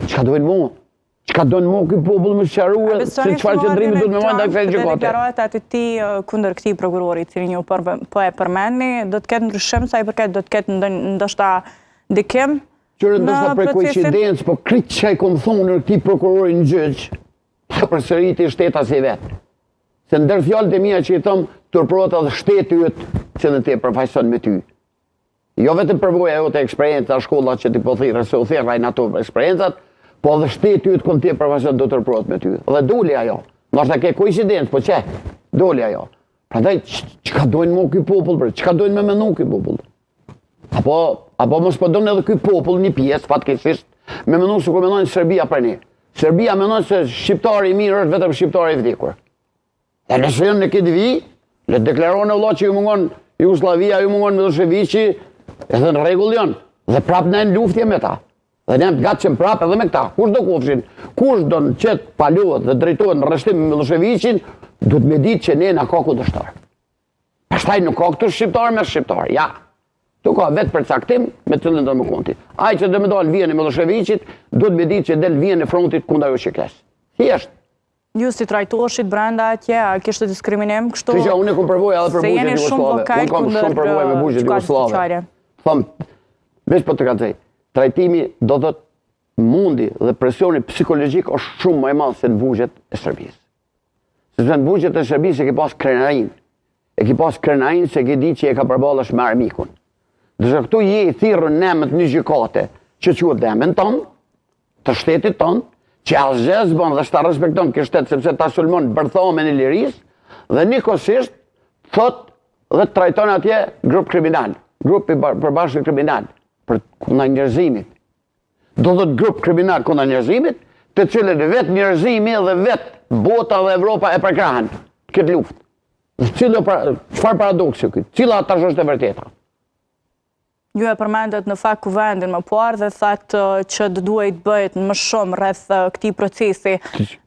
Çka duhet mu? Çka do në mu këj popull më shqarua, se çfarë qëndrimi do të me majnë da kësaj gjykate? Deklaratat e ti kundër këtij prokurori, cilin ju po e përmendni, do të ketë ndryshim sa i përket, do të ketë ndoshta ndikim? Qërë ndoshta për koincidencë, po kritë që i kom thonë në këtij prokurori në gjyq, të përsëriti shteta si vetë. Se ndër fjallët e mija që i thëmë, turpërot edhe shteti jëtë që në te përfaqëson me ty. Jo vetëm përvoja jo të eksperienca shkollat që ti po thirë, se u thirrajnë ato eksperiencat, po edhe shteti jëtë kënë te përfaqëson do turpërot me ty. Dhe doli ajo. Nështë ke koincidencë, po që? Doli ajo. Prandaj, çka dojnë mu këj popull, çka dojnë me menu këj popull? Apo mos po dojnë edhe këj popull një pjesë, fatkesisht, me menu se kur menojnë Serbia për një. Serbia menon se shqiptari i mirë është vetëm shqiptari i vdekur. E nëse jënë në këtë vi, le deklaronë e vëlla që ju mungon Jugoslavia, ju mungon Miloševići, edhe në regull janë. Dhe prapë në luftje me ta. Dhe në gatë që më prapë edhe me këta. Kush do kofshin, kush do në qëtë paluat dhe drejtojnë në rështim me Miloševićin, du të me ditë që ne në ka kundërshtar. Pastaj nuk ka këtu shqiptar me shqiptar, ja. Tu ka vetë për caktim me të lëndër më konti. Aj që dhe me dalë vjen e Miloševićit, du të me ditë që del vjen e frontit kunda jo që kesë. Thjesht. Ju si trajtoshit brenda atje, a kishtë diskriminim kështu? Që unë kom përvoj edhe për bugjet Jugoslave. Unë kom shumë përvoj me bugjet Jugoslave. Thëmë, veç për të kacej, trajtimi do të mundi dhe presioni psikologjik është shumë më i madh se në bugjet e Serbisë. Se në bugjet e Serbisë e ki pas krenarin. E ki pas krenarin se ki di që e ka përbalash me armikun. Dërse këtu je i thirrën nemët një gjykate që quhet nemën tonë, të shtetit tonë, që asgjë s'bën dhe s'ta respekton këtë shtet sepse ta sulmon bërthamen e lirisë dhe njëkohësisht thot dhe trajton atje grup kriminal, grup i përbashkët kriminal për kundër njerëzimit. Do thot grup kriminal kundër njerëzimit, të cilën vetë njerëzimi dhe vetë bota dhe Evropa e përkrahen këtë luftë. Çfarë paradoksi këtë? Cila tash është e vërteta? Ju e përmendet në fakt kuvendin më parë dhe thatë që duhet bëhet më shumë rreth këtij procesi.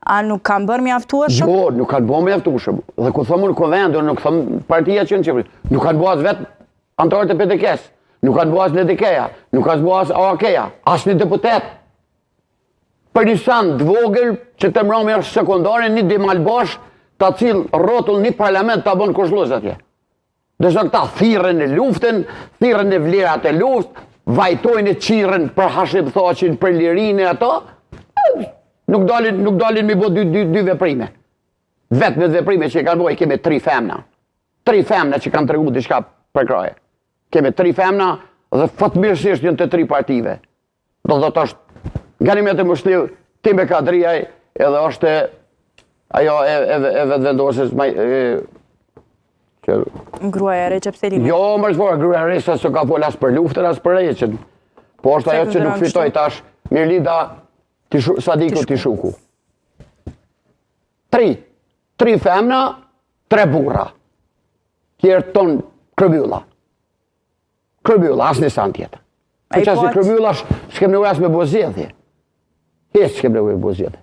A nuk kanë bërë mjaftueshëm? Jo, nuk kanë bërë mjaftueshëm. Dhe ku thëmë në kuvendin, nuk thëmë partia që në qëpëri, nuk kanë bërë as vetë antarët e PDK-s, nuk kanë bërë as LDK-ja, nuk kanë bërë as AAK-ja, as një deputet. Për një sand vogël që të mërami është sekundare, një dimalbash të cilë rotull një parlament të abonë kushluës atje. Dërsa këta thirën e luftën, thirën e vlerat e luftë, vajtojnë e qiren për hashim thaqin për lirin e ato, nuk dalin mi bo dy veprime. Vetë me veprime që i kanë bojë, keme 3 femna. 3 femna që kanë tregu diçka për kraje. Keme 3 femna dhe fatmirësisht jënë të 3 partive. Do të është, nga një me të mëshliv, Time Kadriaj edhe është ajo e vetë vendosës Gruaja Recep Selimi. Jo, më shpora, gruaja Recep së ka fol as për luftën, as për Recep. Po është ajo që nuk fitoj tash Mirlida Sadiku Tishuku. 3 femna, 3 burra. Tjerë ton Krëbylla. Krëbylla, as një san tjetë. Për që asë Krëbylla s'kem në ujas me bozjedhje. Hes s'kem në ujas me bozjedhje.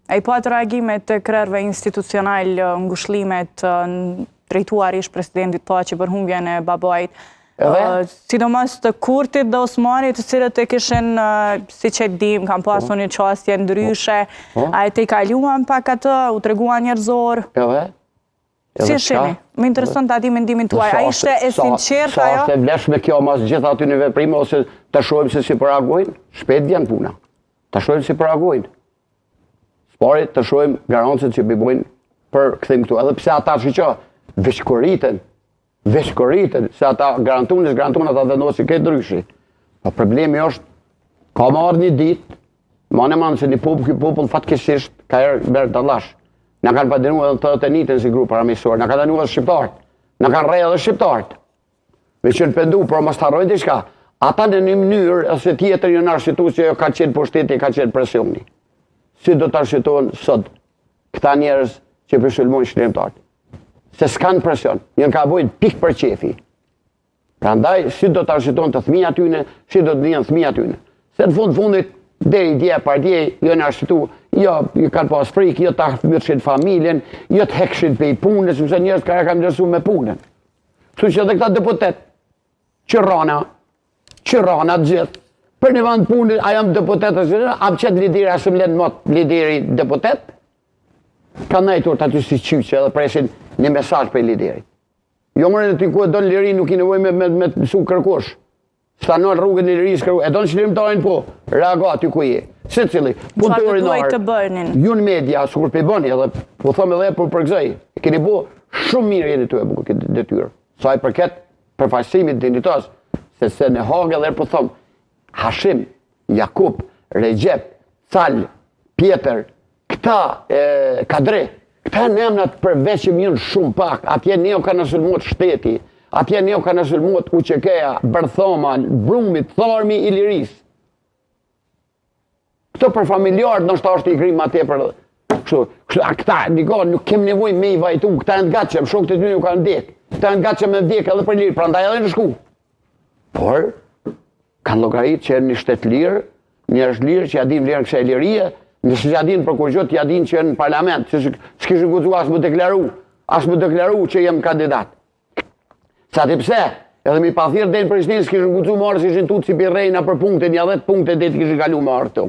A i patë reagimet të krerve institucional, ngushlimet drejtuar ish presidentit Thaçi për humbjen e babait, sidomos të Kurtit dhe Osmanit, të cilët e kishin, si që dim, kam pasur një qasje ndryshe, a e te i kaluan pak atë, u treguan njerëzor. Si shini? Më intereson të adi mendimin tuaj. A ishte e sinqert ajo? Sa është e vleshme kjo mas gjitha aty në veprime, ose të shohim se si përreagojnë, shpet vjen puna. Të shohim si përreagojnë. Sparit të shohim garancët që bëjbojnë për këthim këtu. Edhe pse ata që që veshkoritën, se ata garantunë ata vendosi këtë dryshi. Po problemi është, ka marrë një ditë, manë se një popull fatkesisht ka erë dallash. Në kanë padinu edhe të të njitën si grupë paramisor, në kanë danu edhe shqiptarët, në kanë rej edhe shqiptarët. Me që në pendu, por mos të harrojnë të shka, ata në një mënyrë, ose tjetër një në arshitu që ka qenë pushteti, ka qenë presioni. Si do të arshitohen sot këta njerës që përshulmojnë shqiptarët? Se s'kanë presion, njën ka bojnë pik për qefi. Prandaj, si do të arshitohen të thmija tyne, si do të njën thmija tyne. Se në fundit, deri dje par dje, jo në arshitu, jo kanë pas frikë, jo të mërëshin familjen, jo të hekshin pe i punën, sepse njerës ka kam njërsu me punën. Kështu që edhe këta deputet, qërana gjithë, për një vend punë, a jam deputet ose jo, a qet lideri asë më lënë mot lideri deputet? Ka nejtur të aty si qyqe edhe presin një mesazh për liderit. Jo mërë në ty ku e donë liri nuk i nevoj me mësu kërkosh. Stanon rrugën e lirisë kërkosh. E donë qëllimtarin po, reago aty ku je. Se cili, punëtori narë, ju në media, su kur pe bëni edhe, po thome edhe për gëzaj, keni bo shumë mirë jeni të e bukur këtë detyrë. Sa i përket përfaqësimit dignitas, se në hagë edhe po thome, Hashim, Jakub, Recep, Cal, Pjetër, këta Kadre, këta në emnat përveç që mjën shumë pak, atje neo ka në sulmot shteti, atje neo ka në sulmot Uqekeja, Bërthoma, Brumit, Tharmi, Iliris. Këto për familjarët nështë është i grim atje për... Këta, nuk kem nevoj me i vajtu, këta e në gatshëm, shokët e ty nuk kanë ndek, këta e në gatshëm me vdek edhe për lirë, pra ndaj edhe në shku. Por, kanë llogarit që një shtet lirë, një është lirë që ja din vlerën kësaj lirie, nëse ja din për kur gjot ja din që në parlament, që s'kishin guxu as më deklaru që jem kandidat. Sa ti pse? Edhe mi pa thirr den presidentin s'kishin guxu marrë si ishin tut si birrejna për punkte, 10 punkte det kishin kalu me artë.